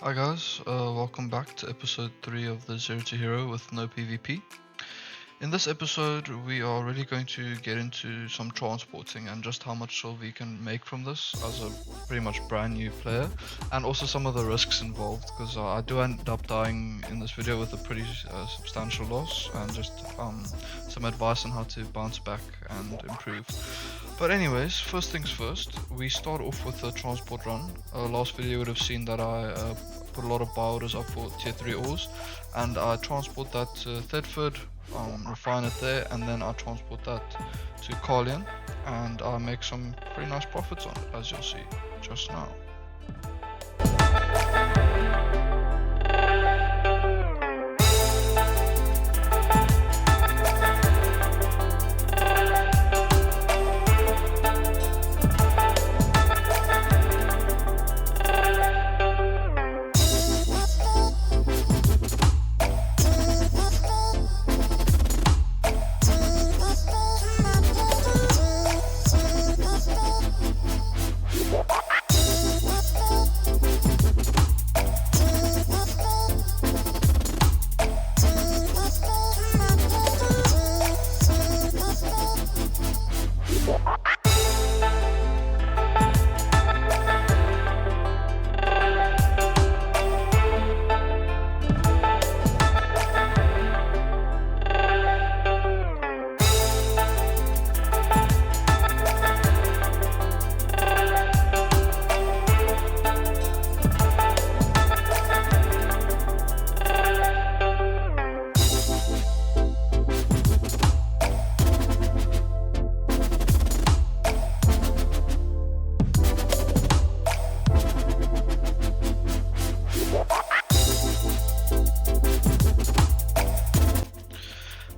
Hi guys, welcome back to episode 3 of the Zero to Hero with no PvP. In this episode, we are really going to get into some transporting and just how much silver you can make from this as a pretty much brand new player, and also some of the risks involved, because I do end up dying in this video with a pretty substantial loss, and just some advice on how to bounce back and improve. But anyways, first things first, we start off with the transport run. Last video you would have seen that I put a lot of buy orders up for tier 3 ores, and I transport that to Thetford, refine it there, and then I transport that to Carlion, and I make some pretty nice profits on it, as you'll see just now.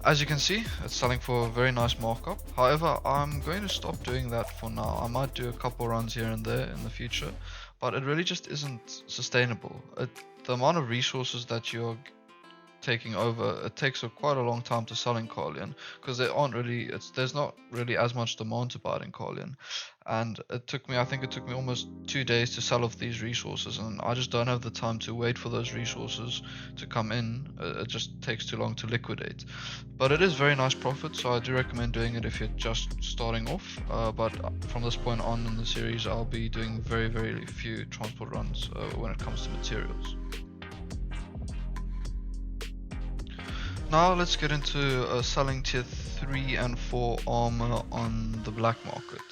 As you can see, it's selling for a very nice markup. However, I'm going to stop doing that for now. I might do a couple runs here and there in the future, but it really just isn't sustainable. The amount of resources that you're taking over, it takes quite a long time to sell in Carlion, because there's not really as much demand to buy it in Carlion, and I think it took me almost 2 days to sell off these resources, and I just don't have the time to wait for those resources to come in. It just takes too long to liquidate, but it is very nice profit, so I do recommend doing it if you're just starting off. But from this point on in the series, I'll be doing very few transport runs when it comes to materials. Now let's get into selling tier 3 and 4 armor on the black market.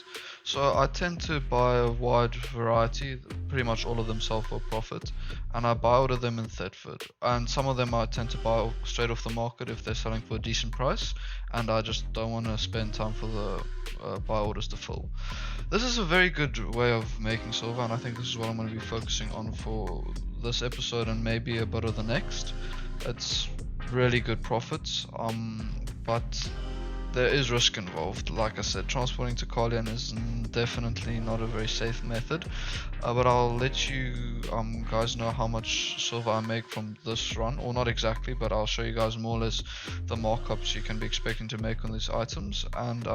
So I tend to buy a wide variety, pretty much all of them sell for profit, and I buy order them in Thetford. And some of them I tend to buy straight off the market if they're selling for a decent price, and I just don't want to spend time for the buy orders to fill. This is a very good way of making silver, and I think this is what I'm going to be focusing on for this episode and maybe a bit of the next. It's really good profits, but there is risk involved. Like I said, transporting to Carlion is definitely not a very safe method, but I'll let you guys know how much silver I make from this run, or not exactly, but I'll show you guys more or less the markups you can be expecting to make on these items. And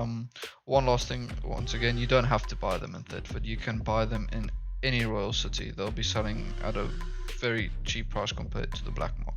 one last thing, once again, you don't have to buy them in Thetford, you can buy them in any royal city. They'll be selling at a very cheap price compared to the black market.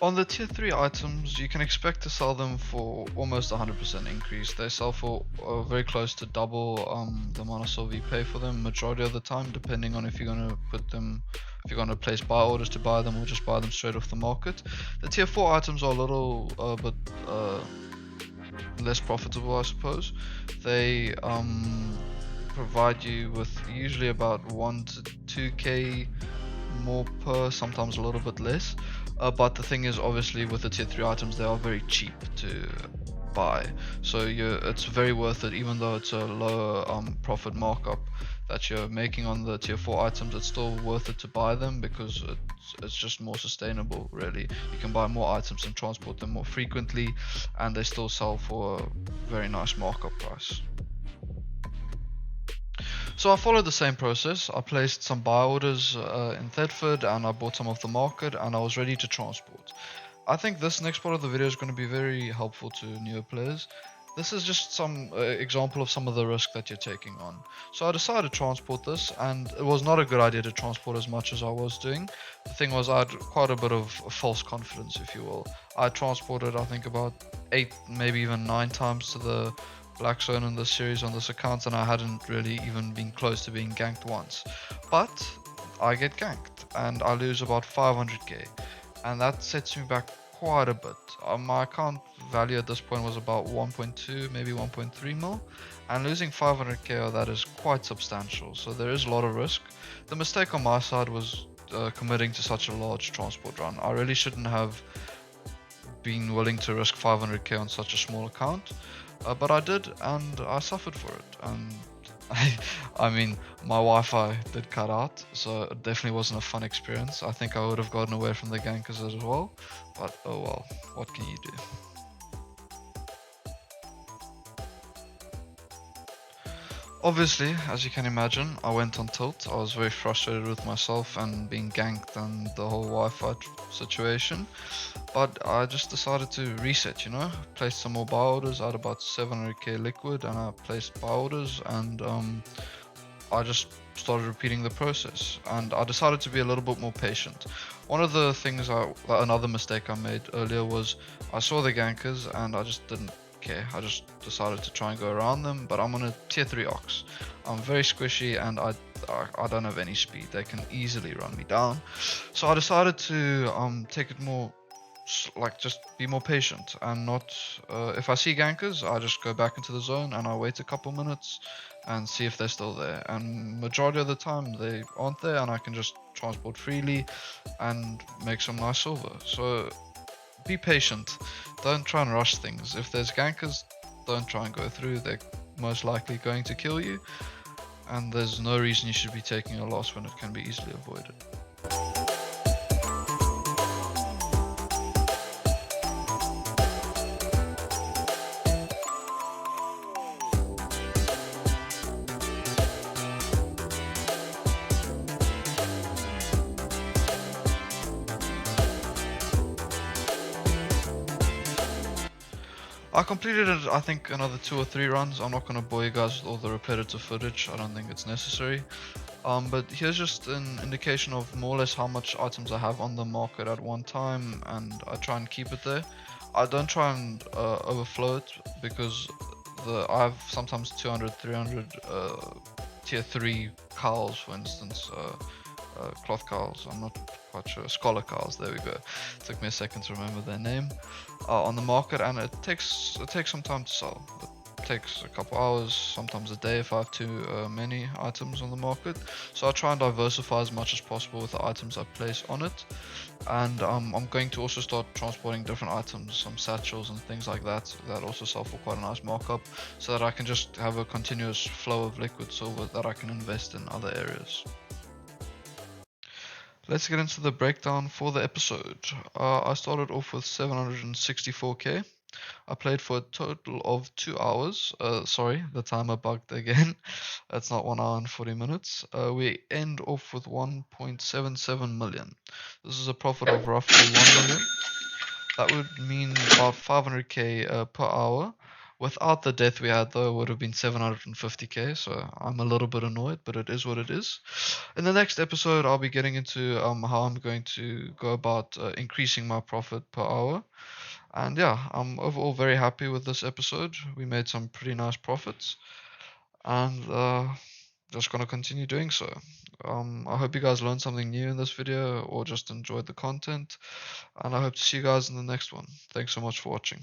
On the tier 3 items, you can expect to sell them for almost 100% increase. They sell for very close to double the amount of silver you pay for them majority of the time, depending on if you're going to place buy orders to buy them or just buy them straight off the market. The tier 4 items are a little bit less profitable, I suppose. They provide you with usually about 1 to 2k more per, sometimes a little bit less. But the thing is, obviously, with the tier 3 items, they are very cheap to buy, so it's very worth it, even though it's a lower profit markup. that you're making on the tier 4 items, it's still worth it to buy them because it's just more sustainable, really. You can buy more items and transport them more frequently, and they still sell for a very nice markup price. So I followed the same process. I placed some buy orders in Thetford, and I bought some off the market, and I was ready to transport. I think this next part of the video is going to be very helpful to newer players. This is just some example of some of the risk that you're taking on. So I decided to transport this, and it was not a good idea to transport as much as I was doing. The thing was, I had quite a bit of false confidence, if you will. I transported, I think, about 8, maybe even 9 times to the Black Zone in this series on this account, and I hadn't really even been close to being ganked once. But I get ganked, and I lose about 500k, and that sets me back quite a bit. My account value at this point was about 1.2, maybe 1.3 mil, and losing 500k of that is quite substantial, so there is a lot of risk. The mistake on my side was committing to such a large transport run. I really shouldn't have been willing to risk 500k on such a small account, but I did, and I suffered for it. And I mean, my Wi-Fi did cut out, so it definitely wasn't a fun experience. I think I would have gotten away from the gankers as well, but oh well, what can you do? Obviously, as you can imagine, I went on tilt. I was very frustrated with myself and being ganked and the whole Wi-Fi situation. But I just decided to reset, placed some more buy orders. I had about 700k liquid, and I placed buy orders, and I just started repeating the process. And I decided to be a little bit more patient. One of the things, another mistake I made earlier was I saw the gankers and I just didn't care. I just decided to try and go around them, but I'm on a tier 3 ox. I'm very squishy, and I don't have any speed. They can easily run me down. So I decided to take it more, like, just be more patient, and not if I see gankers, I just go back into the zone and I wait a couple minutes and see if they're still there, and majority of the time they aren't there, and I can just transport freely and make some nice silver. So be patient, don't try and rush things. If there's gankers, don't try and go through. They're most likely going to kill you, and there's no reason you should be taking a loss when it can be easily avoided. I completed it, I think, another 2 or 3 runs. I'm not going to bore you guys with all the repetitive footage. I don't think it's necessary. But here's just an indication of more or less how much items I have on the market at one time, and I try and keep it there. I don't try and overflow it, because I have sometimes 200, 300 tier 3 cows, for instance. Cloth cows, I'm not quite sure, scholar cows, there we go. Took me a second to remember their name, on the market, and it takes some time to sell. It takes a couple hours, sometimes a day if I have too many items on the market. So I try and diversify as much as possible with the items I place on it. And I'm going to also start transporting different items, some satchels and things like that also sell for quite a nice markup, so that I can just have a continuous flow of liquid silver that I can invest in other areas. Let's get into the breakdown for the episode. I started off with 764k. I played for a total of 2 hours. Sorry, the timer bugged again. That's not 1 hour and 40 minutes. We end off with 1.77 million. This is a profit of roughly 1 million. That would mean about 500k per hour. Without the death we had, though, it would have been 750k, so I'm a little bit annoyed, but it is what it is. In the next episode, I'll be getting into how I'm going to go about increasing my profit per hour. And yeah, I'm overall very happy with this episode. We made some pretty nice profits, and just gonna continue doing so. I hope you guys learned something new in this video, or just enjoyed the content, and I hope to see you guys in the next one. Thanks so much for watching.